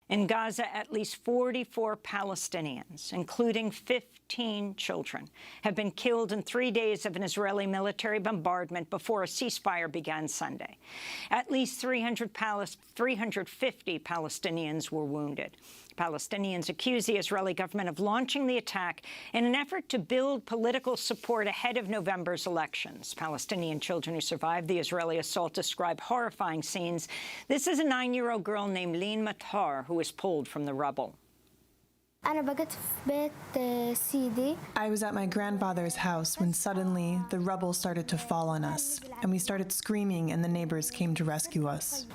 In Gaza, at least 44 Palestinians, including 15 children, have been killed in 3 days of an Israeli military bombardment before a ceasefire began Sunday. At least 350 Palestinians were wounded. Palestinians accuse the Israeli government of launching the attack in an effort to build political support ahead of November's elections. Palestinian children who survived the Israeli assault describe horrifying scenes. This is a 9-year-old girl named Leen Matar who was pulled from the rubble. I was at my grandfather's house when suddenly the rubble started to fall on us, and we started screaming and the neighbors came to rescue us.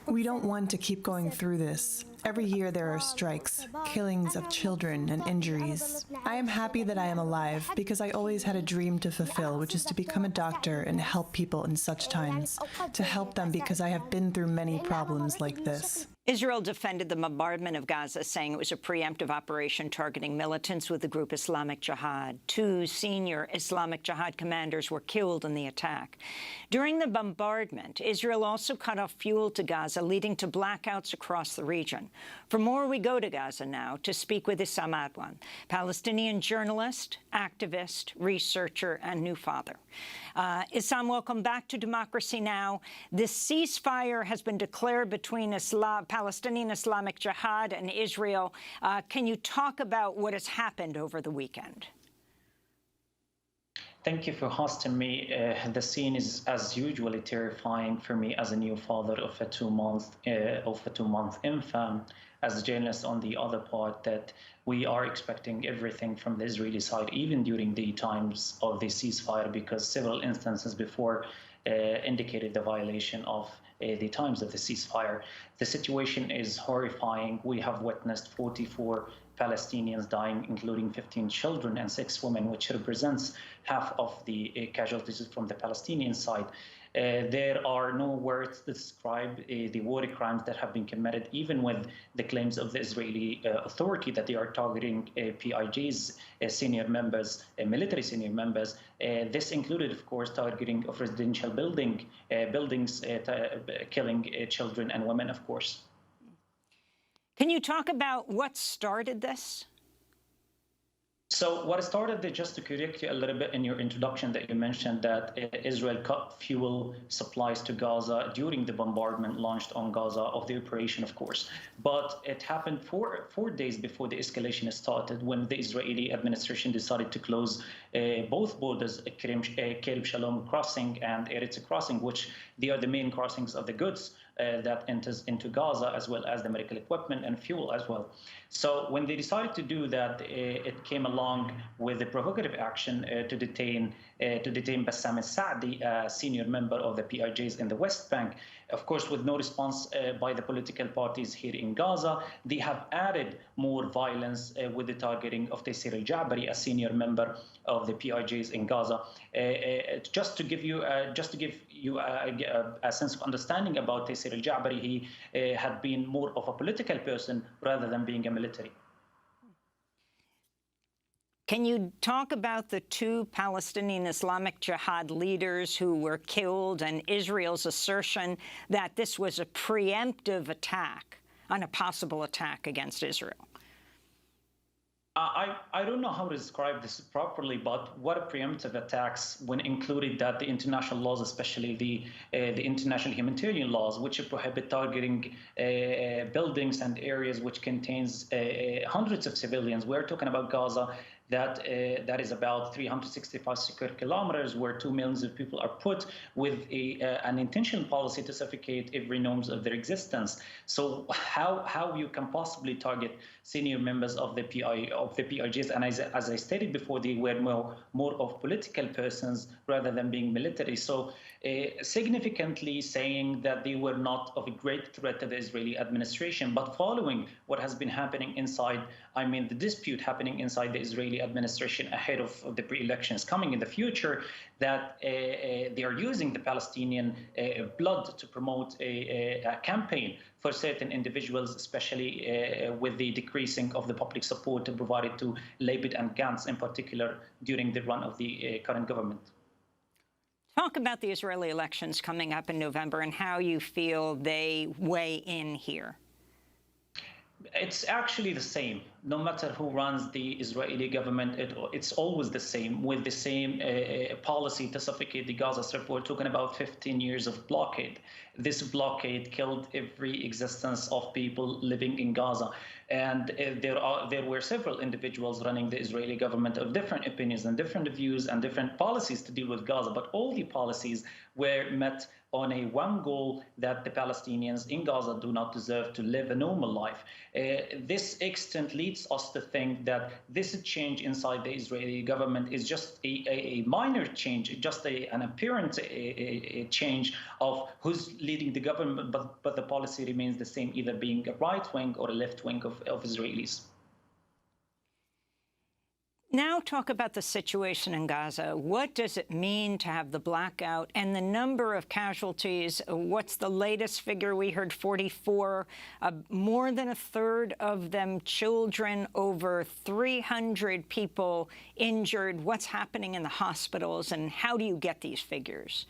We don't want to keep going through this. Every year there are strikes, killings of children, and injuries. I am happy that I am alive because I always had a dream to fulfill, which is to become a doctor and help people in such times, to help them because I have been through many problems like this. Israel defended the bombardment of Gaza, saying it was a preemptive operation targeting militants with the group Islamic Jihad. 2 senior Islamic Jihad commanders were killed in the attack. During the bombardment, Israel also cut off fuel to Gaza, leading to blackouts across the region. For more, we go to Gaza now to speak with Issam Adwan, Palestinian journalist, activist, researcher, and new father. Issam, welcome back to Democracy Now! This ceasefire has been declared between Palestinian Islamic Jihad and Israel. Can you talk about what has happened over the weekend? Thank you for hosting me. The scene is, as usually, terrifying for me as a new father of a 2-month infant. As a journalist, on the other part, that we are expecting everything from the Israeli side, even during the times of the ceasefire, because several instances before indicated the violation of the times of the ceasefire. The situation is horrifying. We have witnessed 44 Palestinians dying, including 15 children and 6 women, which represents half of the casualties from the Palestinian side. There are no words to describe the war crimes that have been committed, even with the claims of the Israeli authority that they are targeting PIJ's senior members, military senior members. This included, of course, targeting of residential buildings, killing children and women, of course. Can you talk about what started this? So what started, just to correct you a little bit in your introduction, that you mentioned that Israel cut fuel supplies to Gaza during the bombardment launched on Gaza of the operation, of course. But it happened 4 days before the escalation started, when the Israeli administration decided to close both borders, Kerem Shalom crossing and Eretz crossing, which they are the main crossings of the goods that enters into Gaza, as well as the medical equipment and fuel as well. So when they decided to do that, it came along with a provocative action to detain Bassam al-Saadi, a senior member of the PIJs in the West Bank. Of course, with no response by the political parties here in Gaza, they have added more violence with the targeting of Taysir al-Jabari, a senior member of the PIJs in Gaza. Just to give you a sense of understanding about Taysir al-Jabari, he had been more of a political person rather than being a military. Can you talk about the 2 Palestinian Islamic Jihad leaders who were killed and Israel's assertion that this was a preemptive attack on a possible attack against Israel? I don't know how to describe this properly, but what a preemptive attacks when included that the international laws, especially the international humanitarian laws, which prohibit targeting buildings and areas which contains hundreds of civilians. We're talking about Gaza. That is about 365 square kilometers, where 2 millions of people are put, with an intentional policy to suffocate every norms of their existence. So how you can possibly target senior members of the PIJs? And as I stated before, they were more of political persons rather than being military. So significantly saying that they were not of a great threat to the Israeli administration. But following what has been happening inside, the dispute happening inside the Israeli administration ahead of the pre-elections coming in the future, that they are using the Palestinian blood to promote a campaign for certain individuals, especially with the decreasing of the public support provided to Lapid and Gantz in particular during the run of the current government. Talk about the Israeli elections coming up in November and how you feel they weigh in here. It's actually the same. No matter who runs the Israeli government, it's always the same, with the same policy to suffocate the Gaza Strip. We're talking about 15 years of blockade. This blockade killed every existence of people living in Gaza. And there were several individuals running the Israeli government of different opinions and different views and different policies to deal with Gaza. But all the policies were met on a one goal, that the Palestinians in Gaza do not deserve to live a normal life. This extent leads us to think that this change inside the Israeli government is just a minor change, just an apparent change of who's leading the government, but the policy remains the same, either being a right wing or a left wing of Israelis. Now talk about the situation in Gaza. What does it mean to have the blackout and the number of casualties? What's the latest figure? We heard 44, more than a third of them children, over 300 people injured. What's happening in the hospitals, and how do you get these figures?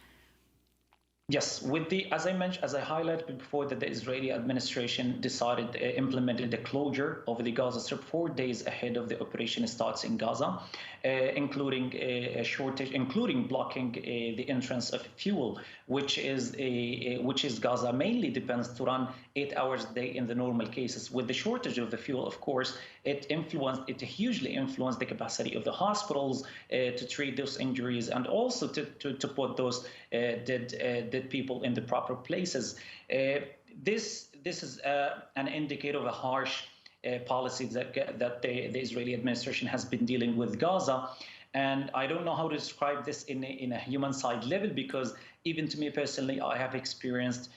Yes, as I mentioned, as I highlighted before, that the Israeli administration implemented the closure of the Gaza Strip 4 days ahead of the operation starts in Gaza, including a shortage, including blocking the entrance of fuel, which is Gaza mainly depends to run 8 hours a day in the normal cases. With the shortage of the fuel, of course, it hugely influenced the capacity of the hospitals to treat those injuries, and also to put those dead people in the proper places. This is an indicator of a harsh policy that the Israeli administration has been dealing with Gaza. And I don't know how to describe this in a human side level, because even to me personally, I have experienced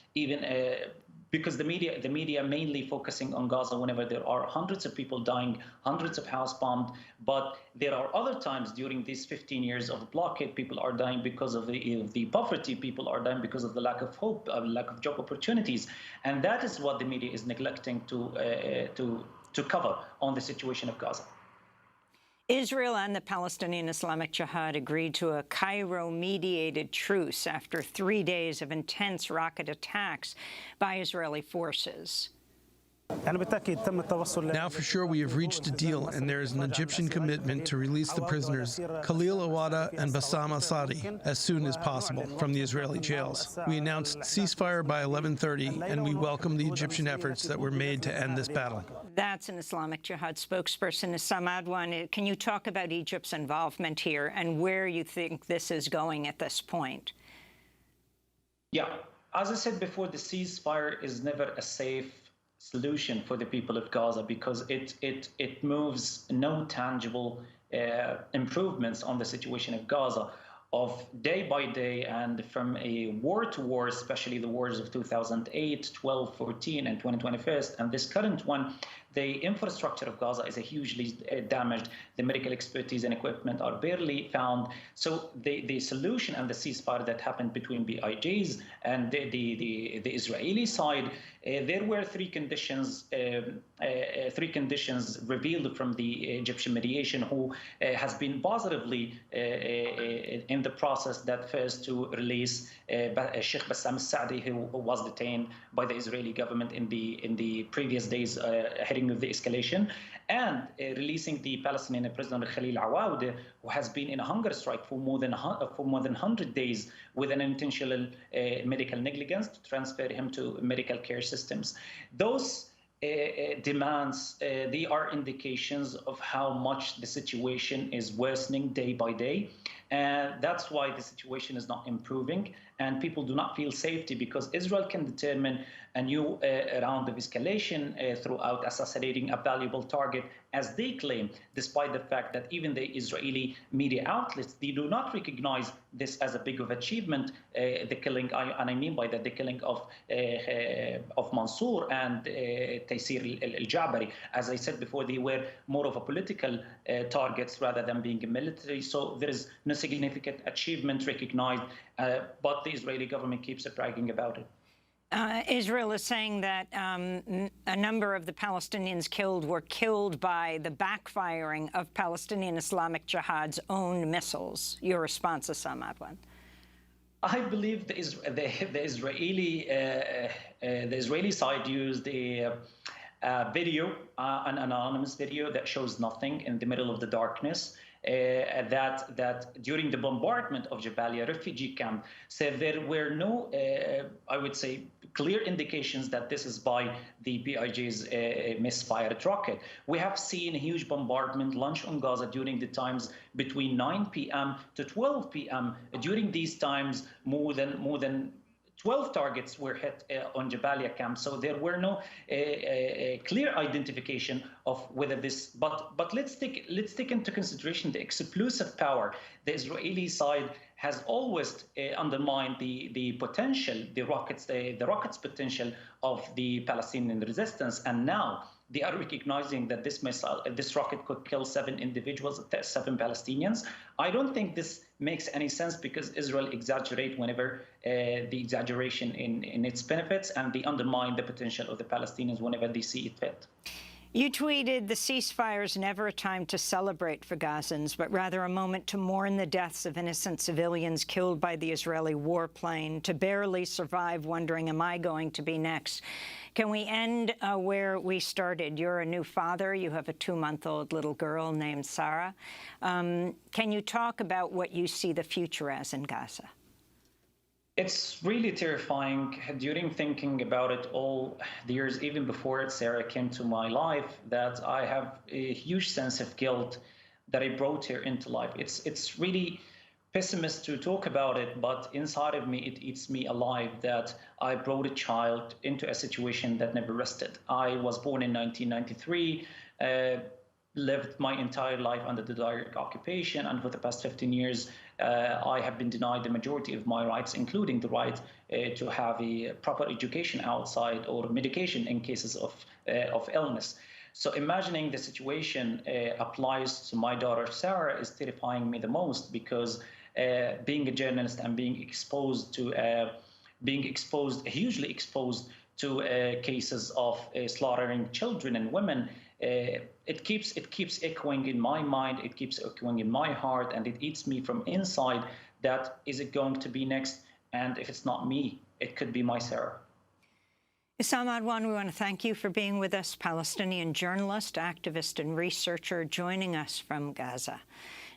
because the media mainly focusing on Gaza whenever there are hundreds of people dying, hundreds of houses bombed. But there are other times during these 15 years of blockade, people are dying because of the poverty. People are dying because of the lack of hope, lack of job opportunities. And that is what the media is neglecting to cover on the situation of Gaza. Israel and the Palestinian Islamic Jihad agreed to a Cairo-mediated truce after 3 days of intense rocket attacks by Israeli forces. Now for sure we have reached a deal, and there is an Egyptian commitment to release the prisoners Khalil Awada and Bassam Asadi as soon as possible from the Israeli jails. We announced ceasefire by 11:30, and we welcome the Egyptian efforts that were made to end this battle. That's an Islamic Jihad spokesperson, Issam Adwan. Can you talk about Egypt's involvement here and where you think this is going at this point? Yeah, as I said before, the ceasefire is never a safe solution for the people of Gaza, because it moves no tangible improvements on the situation of Gaza. Of day by day, and from a war to war, especially the wars of 2008, 12, 14, and 2021, and this current one, the infrastructure of Gaza is hugely damaged. The medical expertise and equipment are barely found. So the solution and the ceasefire that happened between BIJs and the Israeli side, there were three conditions revealed from the Egyptian mediation, who has been positively in the process. That first, to release Sheikh Bassam al-Sa'di, who was detained by the Israeli government in the previous days heading of the escalation, and releasing the Palestinian President Khalil Awad, who has been in a hunger strike for more than 100 days with an intentional medical negligence, to transfer him to medical care systems. Those demands, they are indications of how much the situation is worsening day by day. And that's why the situation is not improving, and people do not feel safety, because Israel can determine a new round of escalation throughout assassinating a valuable target, as they claim, despite the fact that even the Israeli media outlets, they do not recognize this as a big of achievement, the killing, and I mean by that the killing of Mansour and Taysir al-Jabari. As I said before, they were more of a political targets rather than being a military. So there is no significant achievement recognized, but the Israeli government keeps bragging about it. Israel is saying that a number of the Palestinians killed were killed by the backfiring of Palestinian Islamic Jihad's own missiles. Your response, Issam Adwan? I believe the Israeli side used a video, an anonymous video that shows nothing in the middle of the darkness. That during the bombardment of Jabalia refugee camp, so there were no, I would say, clear indications that this is by the BIJ's misfired rocket. We have seen a huge bombardment launch on Gaza during the times between 9 p.m. to 12 p.m. During these times, more than 12 targets were hit on Jabalia camp, so there were no clear identification of whether this. But let's take into consideration the explosive power. The Israeli side has always undermined the potential, the rockets potential of the Palestinian resistance, and now they are recognizing that this rocket could kill 7 individuals, 7 Palestinians. I don't think this makes any sense because Israel exaggerates whenever the exaggeration in its benefits, and they undermine the potential of the Palestinians whenever they see it fit. You tweeted, the ceasefire is never a time to celebrate for Gazans, but rather a moment to mourn the deaths of innocent civilians killed by the Israeli warplane, to barely survive wondering, am I going to be next? Can we end where we started? You're a new father. You have a 2-month-old little girl named Sarah. Can you talk about what you see the future as in Gaza? It's really terrifying during thinking about it all the years, even before Sarah came to my life, that I have a huge sense of guilt that I brought her into life. It's really pessimist to talk about it, but inside of me, it eats me alive that I brought a child into a situation that never rested. I was born in 1993, lived my entire life under the direct occupation, and for the past 15 years, I have been denied the majority of my rights, including the right to have a proper education outside or medication in cases of illness. So imagining the situation applies to my daughter Sarah is terrifying me the most, because being a journalist and being hugely exposed to cases of slaughtering children and women, it keeps echoing in my mind, it keeps echoing in my heart, and it eats me from inside. That is it going to be next? And if it's not me, it could be my Sarah. Issam Adwan, we want to thank you for being with us, Palestinian journalist, activist, and researcher, joining us from Gaza.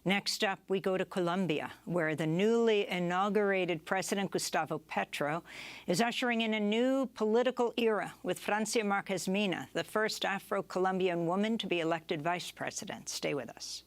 Next up, we go to Colombia, where the newly inaugurated President Gustavo Petro is ushering in a new political era with Francia Marquez Mina, the first Afro-Colombian woman to be elected vice president. Stay with us.